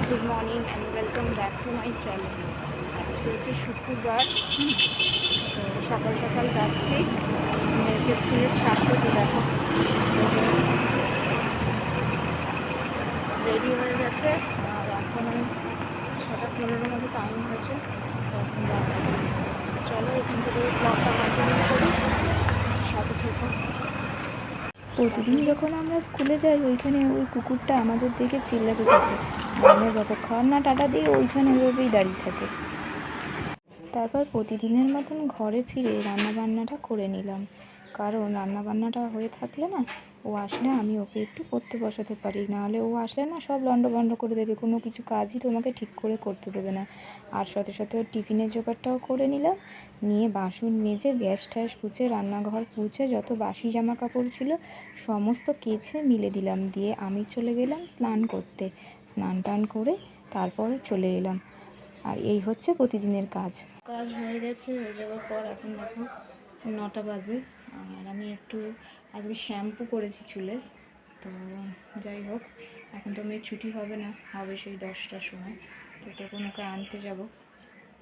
Good morning and welcome back to my channel. আজকে হচ্ছে শুক্রবার। তো সকাল সকাল যাচ্ছি মেয়েকে স্কুলের ছাত্র। তো দেখো রেডি হয়ে গেছে আর এখন 6:15 মতো টাইম হয়েছে। তো এখন যাচ্ছি। চলো এখান থেকে ব্লগটা কন্টিনিউ করি, সাথে থেকো। প্রতিদিন যখন আমরা স্কুলে যাই ওইখানে ওই কুকুরটা আমাদের দেখে চিল্লাতে থাকে। আমরা যতক্ষণ না টাটা দিই ওইখানে ওইভাবেই দাঁড়িয়ে থাকে। তারপর প্রতিদিনের মতন ঘরে ফিরে রান্নাবান্নাটা করে নিলাম, কারণ রান্নাবান্নাটা হয়ে থাকলে না ও আসলে আমি ওকে একটু পড়তে বসাতে পারি, নাহলে ও আসলে না সব লন্ডভন্ড করে দেবে, কোনো কিছু কাজই তোমাকে ঠিক করে করতে দেবে না। আর সাথে সাথে ওর টিফিনের জোগাড়টাও করে নিলাম, নিয়ে বাসন মেজে গ্যাস ট্যাস পুছে রান্নাঘর পুছে যত বাসি জামা কাপড় ছিল সমস্ত কেচে মিলে দিলাম, দিয়ে আমি চলে গেলাম স্নান করতে। স্নান টান করে তারপরে চলে এলাম। আর এই হচ্ছে প্রতিদিনের কাজ হয়ে গেছে। হয়ে যাওয়ার পর এখন দেখো 9টা বাজে। আর আমি একটু আজকে শ্যাম্পু করেছি চুলে। তো যাই হোক, এখন তো মেয়ের ছুটি হবে না, হবে সেই 10টার সময়। তো তখন ওকে আনতে যাব।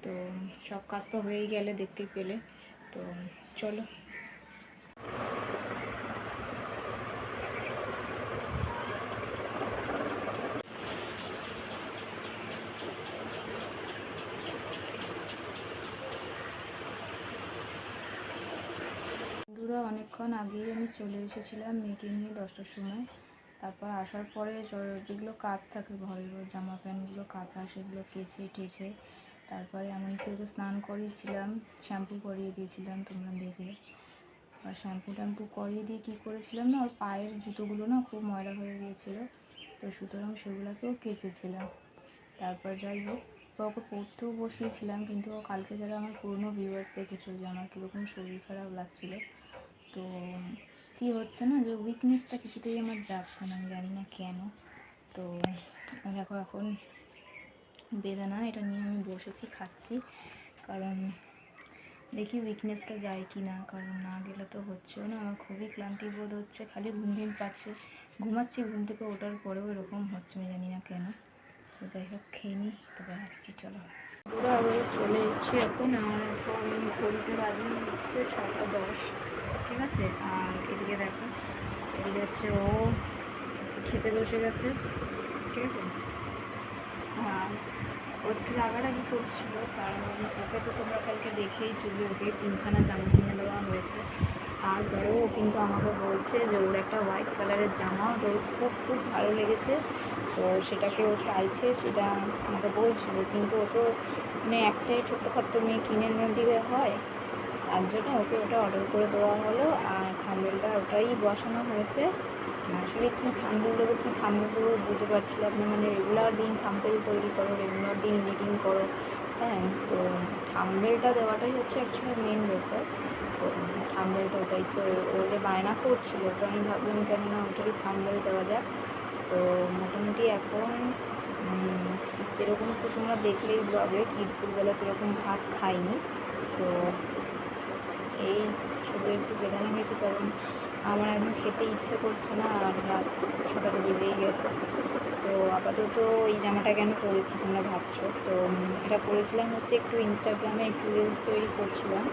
তো সব কাজ তো হয়েই গেলে দেখতেই পেলে। তো চলো। বন্ধুরা, অনেকক্ষণ আগেই আমি চলে এসেছিলাম মেয়েকে নিয়ে 10টার সময়। তারপর আসার পরে যেগুলো কাজ থাকে ঘরের জামা প্যান্টগুলো কাচা, সেগুলো কেচে টেচে তারপরে এমনকি ওকে স্নান করিয়েছিলাম, শ্যাম্পু করিয়ে দিয়েছিলাম, তোমরা দেখলে। আর শ্যাম্পু ট্যাম্পু করিয়ে দিয়ে কী করেছিলাম না, ওর পায়ের জুতোগুলো না খুব ময়লা হয়ে গিয়েছিলো, তো সুতরাং সেগুলোকেও কেচেছিলাম। তারপর যাই হোক, ওকে পড়তেও বসিয়েছিলাম, কিন্তু কালকে যারা আমার পুরনো ভিউয়ার্স দেখেছো যে আমার কীরকম শরীর খারাপ লাগছিলো, তো কী হচ্ছে না যে উইকনেসটা কিছুতেই আমার যাচ্ছে না, আমি জানি না কেন। তো দেখো এখন বেদানা এটা নিয়ে আমি বসেছি, খাচ্ছি, কারণ দেখি উইকনেসটা যায় কি না, কারণ না গেলে তো হচ্ছেও না। আমার খুবই ক্লান্তি বোধ হচ্ছে, খালি ঘুম ঘুম পাচ্ছে, ঘুমাচ্ছি, ঘুম থেকে ওঠার পরেও এরকম হচ্ছে, আমি জানি না কেন। তো যাই হোক, খেয়ে নিই, তবে আসছি। চলো পুরো আবার চলে এসেছি এখন। আর এখন ঘড়িতে বাজে হচ্ছে 6টা 10, ঠিক আছে। আর এদিকে দেখো, এদিকে হচ্ছে ও খেতে বসে গেছে, ঠিক আছে। আর ও একটু রাগারাগি করছিল, কারণ ওকে তো তোমরা কালকে দেখেইছো যে ওকে 3খানা জামা কিনে দেওয়া হয়েছে। আর বড়ও কিন্তু আমাকে বলছে যে ওর একটা হোয়াইট কালারের জামা ওর খুব খুব ভালো লেগেছে, তো সেটাকে ও চাইছে, সেটা আমাকে বলছিল। কিন্তু ও তো মানে একটাই ছোট্টখাট্টো মেয়ে, কিনে এনে দিলে হয়, তার জন্য ওকে ওটা অর্ডার করে দেওয়া হলো। আর থাম্বনেলটা ওটাই বসানো হয়েছে। আসলে কী থাম্বনেল দেবো বুঝতে পারছিলাম না, মানে রেগুলার দিন থাম্বনেল তৈরি করো, রেগুলার দিন এডিটিং করো, হ্যাঁ। তো থাম্বনেলটা দেওয়াটাই হচ্ছে অ্যাকচুয়ালি মেন ব্যাপার। তো থাম্বনেলটা ওটাই তো ও যে বায়না করছিল, তো আমি ভাবলাম কেননা ওটারই থাম্বনেল দেওয়া যাক। তো মোটামুটি এখন এরকম তো তোমরা দেখলেই ব্লগে কি দুপুরবেলা এরকম ভাত খাইনি। তো এই শুধু একটু বেদানা গেছে, কারণ আমার এখন খেতে ইচ্ছে করছে না, আর রাত 6টা তো বেজেই গেছে। তো আপাতত এই জামাটা কেন পরেছি তোমরা ভাবছো, তো এটা পরেছিলাম হচ্ছে একটু ইনস্টাগ্রামে একটু রিলস তৈরি করছিলাম,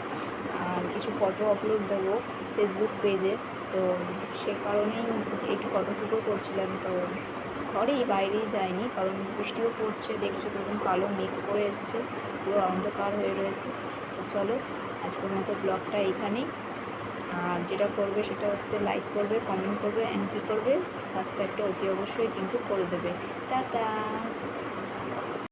আর কিছু ফটো আপলোড দেবো ফেসবুক পেজে। তো সে কারণেই একটু ফটোশ্যুটও করছিলাম। তো ঘরেই, বাইরেই যায়নি, কারণ বৃষ্টিও পড়ছে, দেখছো কিরকম কালো মেঘ করে এসছে, পুরো অন্ধকার হয়ে রয়েছে। তো চলো আজকের মতো ব্লগটা এইখানেই। আর যেটা করবে সেটা হচ্ছে লাইক করবে, কমেন্ট করবে, অ্যান্ড কী করবে, সাবস্ক্রাইবটা অতি অবশ্যই কিন্তু করে দেবে। টাটা।